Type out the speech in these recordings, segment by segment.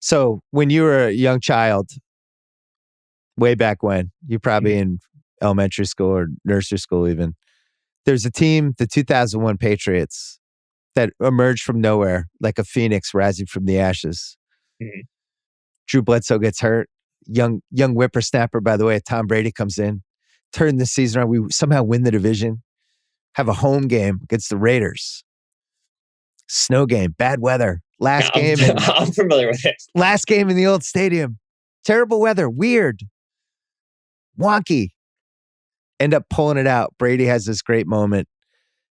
So when you were a young child, way back when, you're probably Mhm. in elementary school or nursery school even, there's a team, the 2001 Patriots, that emerged from nowhere like a phoenix rising from the ashes. Mhm. Drew Bledsoe gets hurt. Young whippersnapper, by the way, Tom Brady comes in, turn the season around. We somehow win the division, have a home game against the Raiders. Snow game, bad weather. Yeah, I'm I'm familiar with this. Last game in the old stadium. Terrible weather, weird, wonky. End up pulling it out. Brady has this great moment,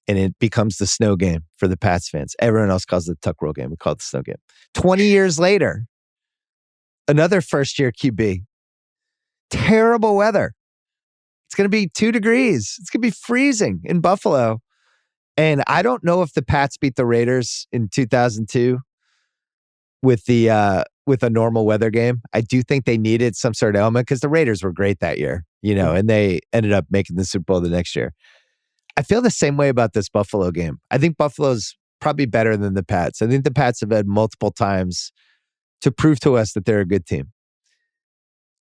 and it becomes the snow game for the Pats fans. Everyone else calls it the tuck roll game. We call it the snow game. 20 years later, another first year QB. Terrible weather. It's going to be 2 degrees. It's going to be freezing in Buffalo. And I don't know if the Pats beat the Raiders in 2002 with a normal weather game. I do think they needed some sort of element because the Raiders were great that year, and they ended up making the Super Bowl the next year. I feel the same way about this Buffalo game. I think Buffalo's probably better than the Pats. I think the Pats have had multiple times to prove to us that they're a good team.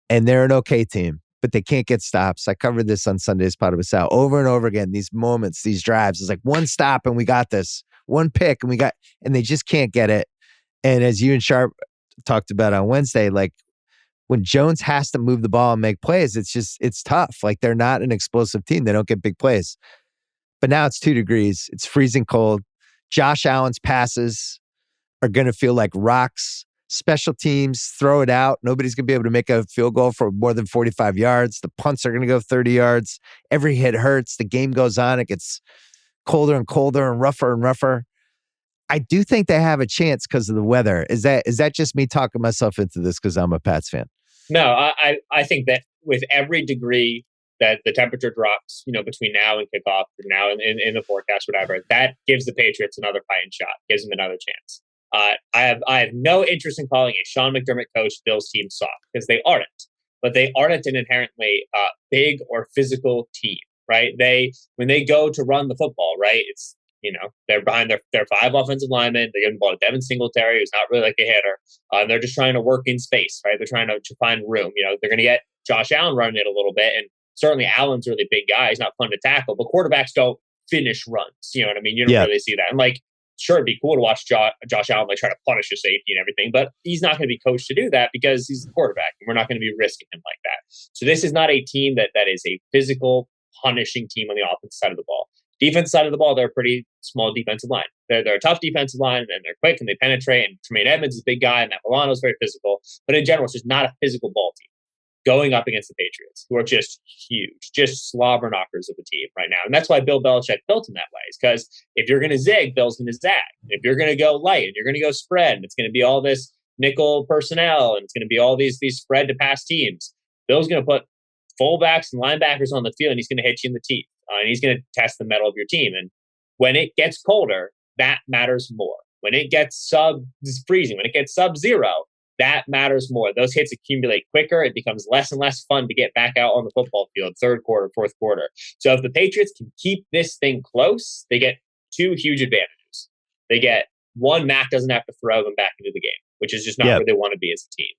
And they're an okay team, but they can't get stops. I covered this on Sunday's pod with Sal over and over again. These moments, these drives, it's like one stop and we got this, one pick and they just can't get it. And as you and Sharp talked about on Wednesday, like when Jones has to move the ball and make plays, it's tough. Like they're not an explosive team. They don't get big plays. But now it's 2 degrees. It's freezing cold. Josh Allen's passes are going to feel like rocks. Special teams, throw it out. Nobody's going to be able to make a field goal for more than 45 yards. The punts are going to go 30 yards. Every hit hurts. The game goes on. It gets colder and colder and rougher and rougher. I do think they have a chance because of the weather. Is that just me talking myself into this because I'm a Pats fan? No, I think that with every degree that the temperature drops, between now and kickoff, or now in the forecast, whatever, that gives the Patriots another fighting shot, gives them another chance. I have no interest in calling a Sean McDermott coach Bill's team soft because they aren't, but they aren't an inherently big or physical team, right? When they go to run the football, right, it's they're behind their 5 offensive linemen. They're giving the ball to Devin Singletary, who's not really like a hitter. And they're just trying to work in space, right? They're trying to find room. They're going to get Josh Allen running it a little bit, and certainly Allen's a really big guy. He's not fun to tackle, but quarterbacks don't finish runs. You know what I mean? You don't Yeah. really see that. And sure, it'd be cool to watch Josh Allen try to punish a safety and everything, but he's not going to be coached to do that because he's the quarterback, and we're not going to be risking him like that. So this is not a team that is a physical, punishing team on the offensive side of the ball. Defense side of the ball, they're a pretty small defensive line. They're a tough defensive line, and they're quick and they penetrate. And Tremaine Edmonds is a big guy, and Matt Milano's very physical. But in general, it's just not a physical ball team going up against the Patriots, who are just huge, just slobber knockers of a team right now. And that's why Bill Belichick built him that way. Is because if you're going to zig, Bill's going to zag. If you're going to go light and you're going to go spread, and it's going to be all this nickel personnel, and it's going to be all these spread to pass teams, Bill's going to put fullbacks and linebackers on the field, and he's going to hit you in the teeth. And he's going to test the metal of your team. And when it gets colder, that matters more. When it gets freezing, when it gets sub-zero, that matters more. Those hits accumulate quicker. It becomes less and less fun to get back out on the football field, third quarter, fourth quarter. So if the Patriots can keep this thing close, they get 2 huge advantages. They get one, Mac doesn't have to throw them back into the game, which is just not where they want to be as a team.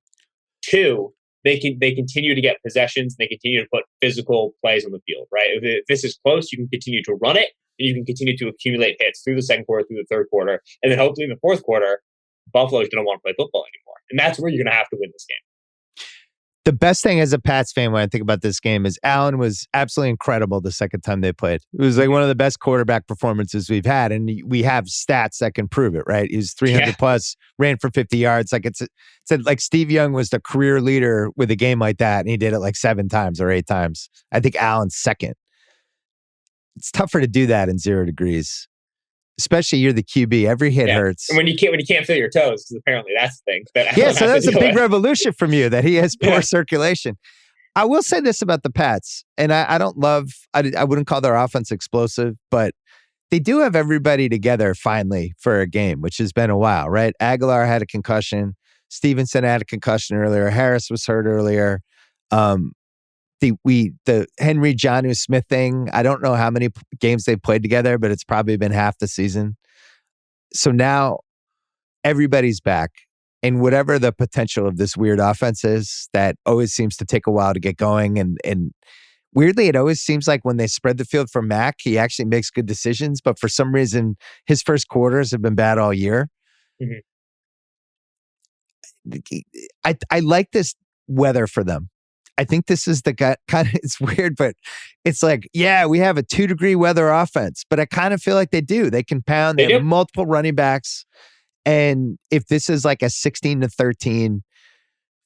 2, they continue to get possessions. And they continue to put physical plays on the field, right? If this is close, you can continue to run it, and you can continue to accumulate hits through the second quarter, through the third quarter, and then hopefully in the fourth quarter, Buffalo's going to want to play football anymore. And that's where you're going to have to win this game. The best thing as a Pats fan when I think about this game is Allen was absolutely incredible the second time they played. It was like one of the best quarterback performances we've had, and we have stats that can prove it, right? He was 300 plus, ran for 50 yards. Like it's said, like Steve Young was the career leader with a game like that, and he did it like 7 times or 8 times. I think Allen's second. It's tougher to do that in 0 degrees. Especially you're the QB. Every hit hurts. And when you can't feel your toes, because apparently that's the thing. So that's a big revolution from you that he has poor circulation. I will say this about the Pats, and I don't love, I wouldn't call their offense explosive, but they do have everybody together finally for a game, which has been a while, right? Aguilar had a concussion. Stevenson had a concussion earlier. Harris was hurt earlier. The Henry Jonnu Smith thing, I don't know how many games they've played together, but it's probably been half the season. So now everybody's back. and whatever the potential of this weird offense is that always seems to take a while to get going. And weirdly, it always seems like when they spread the field for Mac, he actually makes good decisions. But for some reason, his first quarters have been bad all year. Mhm. I like this weather for them. I think this is the kind of, it's weird, but it's like, yeah, we have a 2-degree weather offense, but I kind of feel like they do. They can pound. They have multiple running backs. And if this is like a 16-13,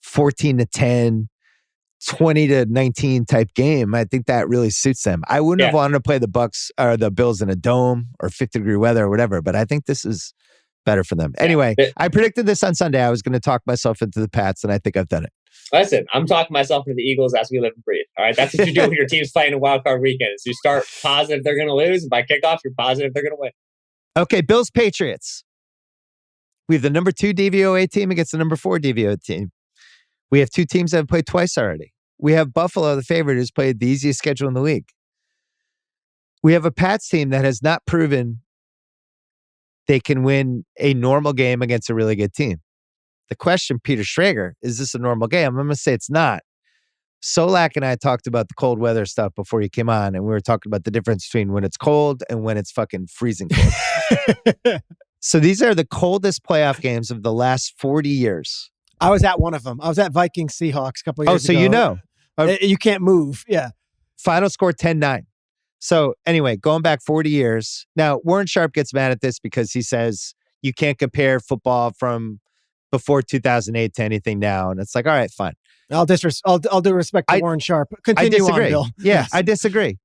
14-10, 20-19 type game, I think that really suits them. I wouldn't have wanted to play the Bucks or the Bills in a dome or 50-degree weather or whatever, but I think this is better for them. Anyway, I predicted this on Sunday. I was going to talk myself into the Pats, and I think I've done it. Listen, I'm talking myself into the Eagles as we live and breathe. All right, that's what you do when your team's playing a wild card weekend. Is you start positive they're going to lose, and by kickoff, you're positive they're going to win. Okay, Bills Patriots. We have the number 2 DVOA team against the number 4 DVOA team. We have 2 teams that have played twice already. We have Buffalo, the favorite, who's played the easiest schedule in the league. We have a Pats team that has not proven they can win a normal game against a really good team. The question, Peter Schrager, is this a normal game? I'm going to say it's not. Solak and I talked about the cold weather stuff before you came on, and we were talking about the difference between when it's cold and when it's fucking freezing cold. So these are the coldest playoff games of the last 40 years. I was at one of them. I was at Vikings Seahawks a couple of years ago. Oh, so you know. You can't move. Yeah. Final score 10-9. So anyway, going back 40 years. Now, Warren Sharp gets mad at this because he says you can't compare football from before 2008 to anything now. And it's like, all right, fine. I'll do respect to Warren Sharp. Continue on, Bill. Yeah, yes. I disagree.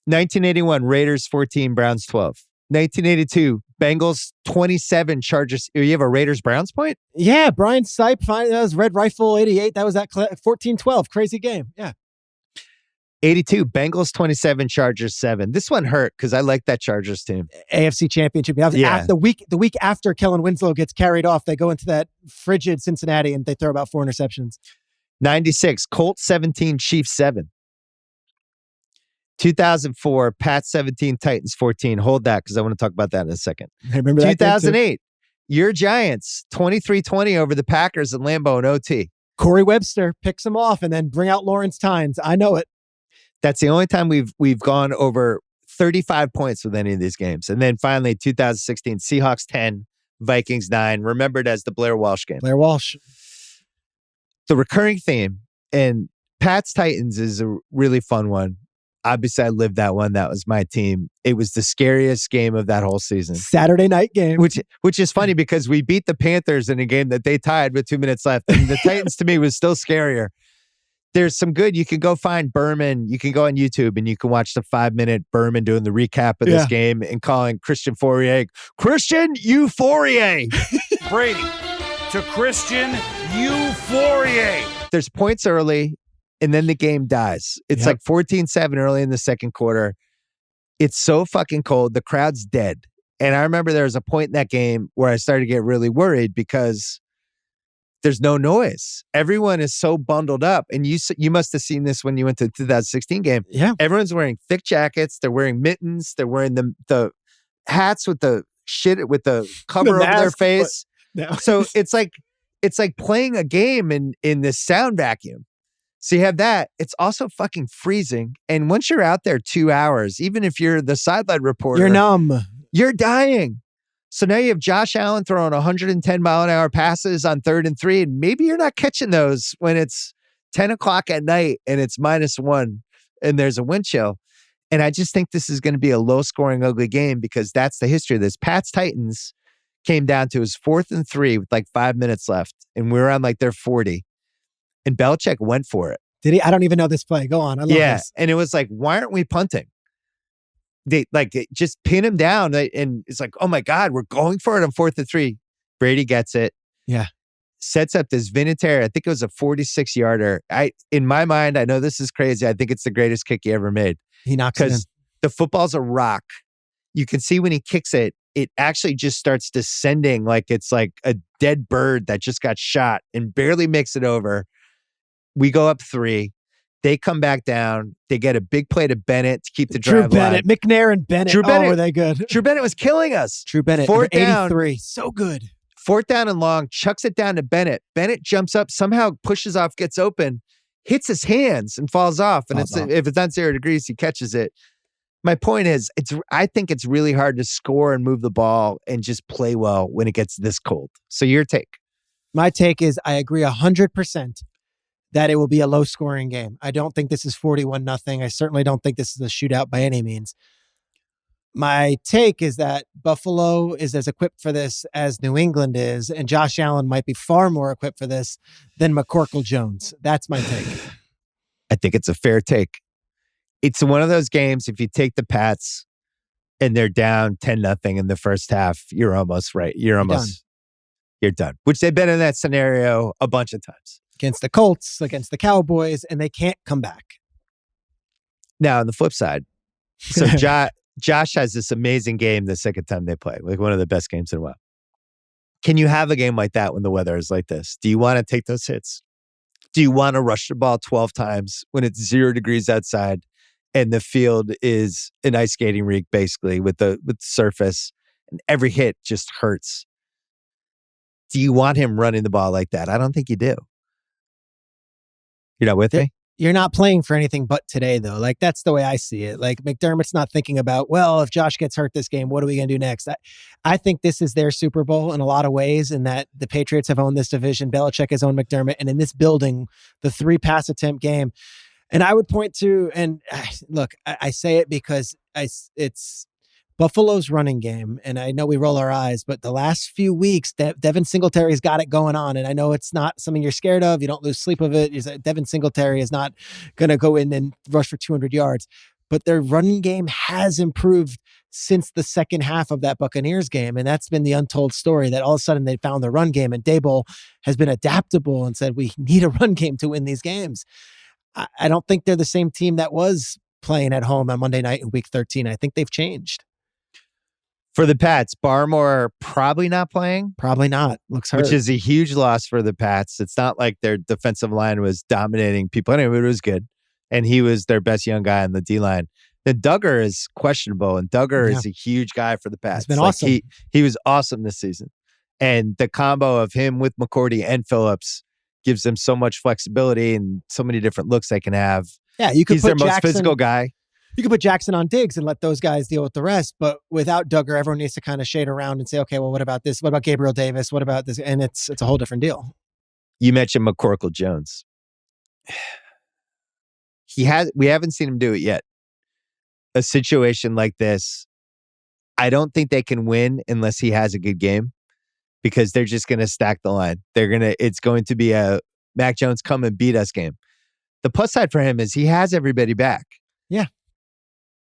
1981, Raiders 14, Browns 12. 1982, Bengals 27, Chargers. You have a Raiders-Browns point? Yeah, Brian Sipe, that was Red Rifle 88. That was that 14-12. Crazy game. Yeah. 82, Bengals 27, Chargers 7. This one hurt because I like that Chargers team. AFC Championship. That was after, the week after Kellen Winslow gets carried off, they go into that frigid Cincinnati and they throw about 4 interceptions. 96, Colts 17, Chiefs 7. 2004, Pats 17, Titans 14. Hold that because I want to talk about that in a second. I remember that. 2008, your Giants 23-20 over the Packers at Lambeau in OT. Corey Webster picks them off and then bring out Lawrence Tynes. I know it. That's the only time we've gone over 35 points with any of these games. And then finally, 2016, Seahawks 10, Vikings 9, remembered as the Blair Walsh game. Blair Walsh. The recurring theme, and Pats Titans is a really fun one. Obviously, I lived that one. That was my team. It was the scariest game of that whole season. Saturday night game. Which is funny because we beat the Panthers in a game that they tied with 2 minutes left. And the Titans to me was still scarier. There's some good. You can go find Berman. You can go on YouTube and you can watch the 5-minute Berman doing the recap of this game and calling Christian Fourier, Christian Fourier. Brady to Christian Fourier. There's points early and then the game dies. It's like 14-7 early in the second quarter. It's so fucking cold. The crowd's dead. And I remember there was a point in that game where I started to get really worried because there's no noise. Everyone is so bundled up. And you must have seen this when you went to the 2016 game. Yeah. Everyone's wearing thick jackets. They're wearing mittens. They're wearing the hats with the shit, with the cover over their face. No. So it's like playing a game in this sound vacuum. So you have that. It's also fucking freezing. And once you're out there 2 hours, even if you're the sideline reporter, you're numb. You're dying. So now you have Josh Allen throwing 110 mile an hour passes on 3rd and 3, and maybe you're not catching those when it's 10 o'clock at night and it's -1 and there's a wind chill. And I just think this is going to be a low scoring, ugly game because that's the history of this. Pats Titans came down to his 4th and 3 with like 5 minutes left, and we were on like their 40. And Belichick went for it. Did he? I don't even know this play. Go on. I love this. And it was like, why aren't we punting? They just pin him down, and it's like, oh my God, we're going for it on 4th and 3. Brady gets it. Yeah. Sets up this Vinatieri. I think it was a 46-yarder. In my mind, I know this is crazy. I think it's the greatest kick he ever made. He knocks it in. Because the football's a rock. You can see when he kicks it, it actually just starts descending like it's like a dead bird that just got shot and barely makes it over. We go up 3. They come back down. They get a big play to Bennett to keep the drive alive. Drew Bennett, McNair and Bennett. Drew Bennett. Oh, were they good? Drew Bennett was killing us. Drew Bennett, 4th down. 83. So good. 4th down and long, chucks it down to Bennett. Bennett jumps up, somehow pushes off, gets open, hits his hands and falls off. And if it's not 0 degrees, he catches it. My point is, I think it's really hard to score and move the ball and just play well when it gets this cold. So your take? My take is I agree 100% that it will be a low-scoring game. I don't think this is 41-0. I certainly don't think this is a shootout by any means. My take is that Buffalo is as equipped for this as New England is, and Josh Allen might be far more equipped for this than McCorkle Jones. That's my take. I think it's a fair take. It's one of those games, if you take the Pats and they're down 10-0 in the first half, you're almost right. You're done. Which they've been in that scenario a bunch of times. Against the Colts, against the Cowboys, and they can't come back. Now, on the flip side, so Josh has this amazing game the second time they play, like one of the best games in a while. Can you have a game like that when the weather is like this? Do you want to take those hits? Do you want to rush the ball 12 times when it's 0 degrees outside and the field is an ice skating rink, basically, with the surface, and every hit just hurts? Do you want him running the ball like that? I don't think you do. You're not with me? You're not playing for anything but today, though. Like, that's the way I see it. Like, McDermott's not thinking about, well, if Josh gets hurt this game, what are we going to do next? I think this is their Super Bowl in a lot of ways, in that the Patriots have owned this division. Belichick has owned McDermott. And in this building, the 3-pass attempt game. And I would point to, and look, I say it because it's Buffalo's running game, and I know we roll our eyes, but the last few weeks, Devin Singletary's got it going on, and I know it's not something you're scared of. You don't lose sleep of it. Devin Singletary is not going to go in and rush for 200 yards, but their running game has improved since the second half of that Buccaneers game, and that's been the untold story, that all of a sudden they found the run game, and Daboll has been adaptable and said, we need a run game to win these games. I don't think they're the same team that was playing at home on Monday night in Week 13. I think they've changed. For the Pats, Barmore probably not playing. Probably not. Looks hurt. Which is a huge loss for the Pats. It's not like their defensive line was dominating people. Anyway, it was good. And he was their best young guy on the D-line. Then Duggar is questionable, and Duggar is a huge guy for the Pats. He's been awesome. He was awesome this season. And the combo of him with McCourty and Phillips gives them so much flexibility and so many different looks they can have. Yeah, you could He's put their most physical guy. You could put Jackson on Diggs and let those guys deal with the rest. But without Duggar, everyone needs to kind of shade around and say, okay, well, what about this? What about Gabriel Davis? What about this? And it's a whole different deal. You mentioned McCorkle Jones. We haven't seen him do it yet. A situation like this, I don't think they can win unless he has a good game, because they're just going to stack the line. It's going to be a Mac Jones come and beat us game. The plus side for him is he has everybody back. Yeah.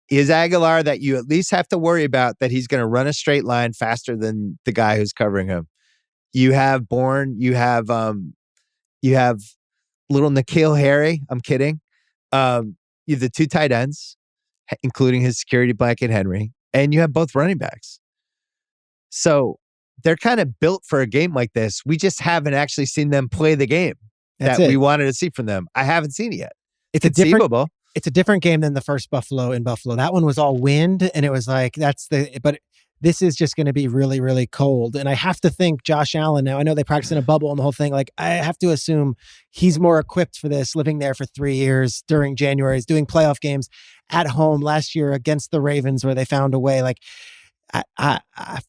Is Aguilar that you at least have to worry about that he's going to run a straight line faster than the guy who's covering him. You have Bourne, you have little N'Keal Harry. I'm kidding. You have the 2 tight ends, including his security blanket Henry, and you have both running backs. So they're kind of built for a game like this. We just haven't actually seen them play the game we wanted to see from them. I haven't seen it yet. It's conceivable. It's a different game than the first Buffalo in Buffalo. That one was all wind, and it was like, but this is just going to be really, really cold. And I have to think Josh Allen, now I know they practice in a bubble and the whole thing, like I have to assume he's more equipped for this, living there for 3 years during January. He's doing playoff games at home last year against the Ravens where they found a way. Like I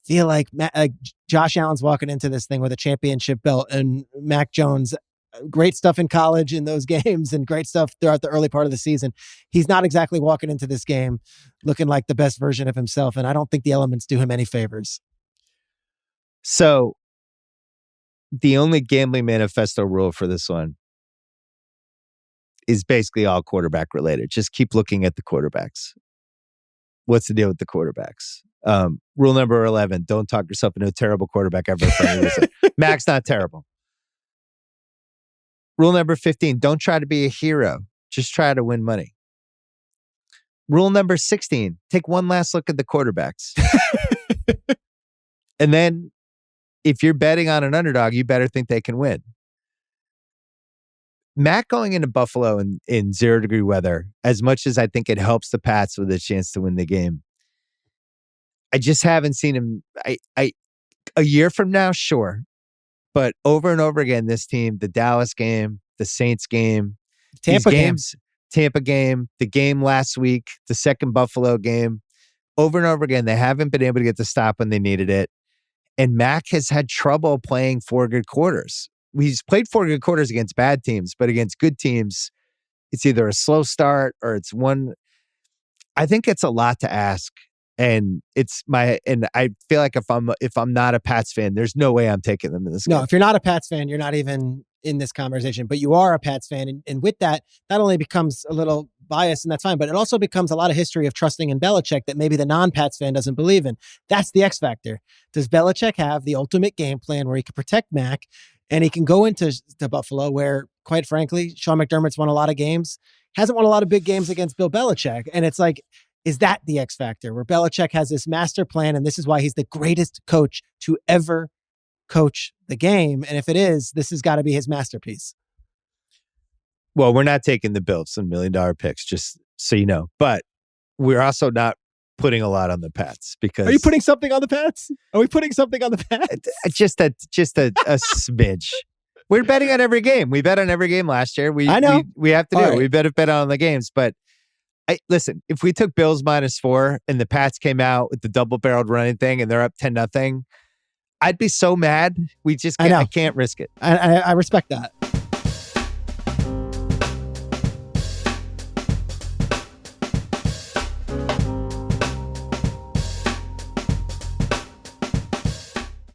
feel like Josh Allen's walking into this thing with a championship belt, and Mac Jones, great stuff in college in those games and great stuff throughout the early part of the season. He's not exactly walking into this game looking like the best version of himself, and I don't think the elements do him any favors. So the only gambling manifesto rule for this one is basically all quarterback related. Just keep looking at the quarterbacks. What's the deal with the quarterbacks? Rule number 11, don't talk yourself into a terrible quarterback ever. Mac's not terrible. Rule number 15, don't try to be a hero. Just try to win money. Rule number 16, take one last look at the quarterbacks. And then if you're betting on an underdog, you better think they can win. Mac going into Buffalo in 0 degree weather, as much as I think it helps the Pats with a chance to win the game, I just haven't seen him. A year from now, sure. But over and over again, this team, the Dallas game, the Saints game, Tampa Tampa game, the game last week, the second Buffalo game, over and over again, they haven't been able to get the stop when they needed it. And Mac has had trouble playing 4 good quarters. He's played 4 good quarters against bad teams, but against good teams, it's either a slow start or it's one. I think it's a lot to ask. And I feel like if I'm not a Pats fan, there's no way I'm taking them in this game. No, if you're not a Pats fan, you're not even in this conversation, but you are a Pats fan. And with that, not only becomes a little biased, and that's fine, but it also becomes a lot of history of trusting in Belichick that maybe the non-Pats fan doesn't believe in. That's the X factor. Does Belichick have the ultimate game plan where he can protect Mac and he can go into Buffalo where, quite frankly, Sean McDermott's won a lot of games, hasn't won a lot of big games against Bill Belichick. And it's like, is that the X factor where Belichick has this master plan and this is why he's the greatest coach to ever coach the game? And if it is, this has got to be his masterpiece. Well, we're not taking the Bills and $1 million picks, just so you know. But we're also not putting a lot on the Pats because. Are you putting something on the Pats? Are we putting something on the Pats? Just a smidge. We're betting on every game. We bet on every game last year. I know. We have to do it. Right. We bet on the games, but. Listen, if we took Bills -4 and the Pats came out with the double-barreled running thing and they're up 10-0, I'd be so mad. I can't risk it. I respect that.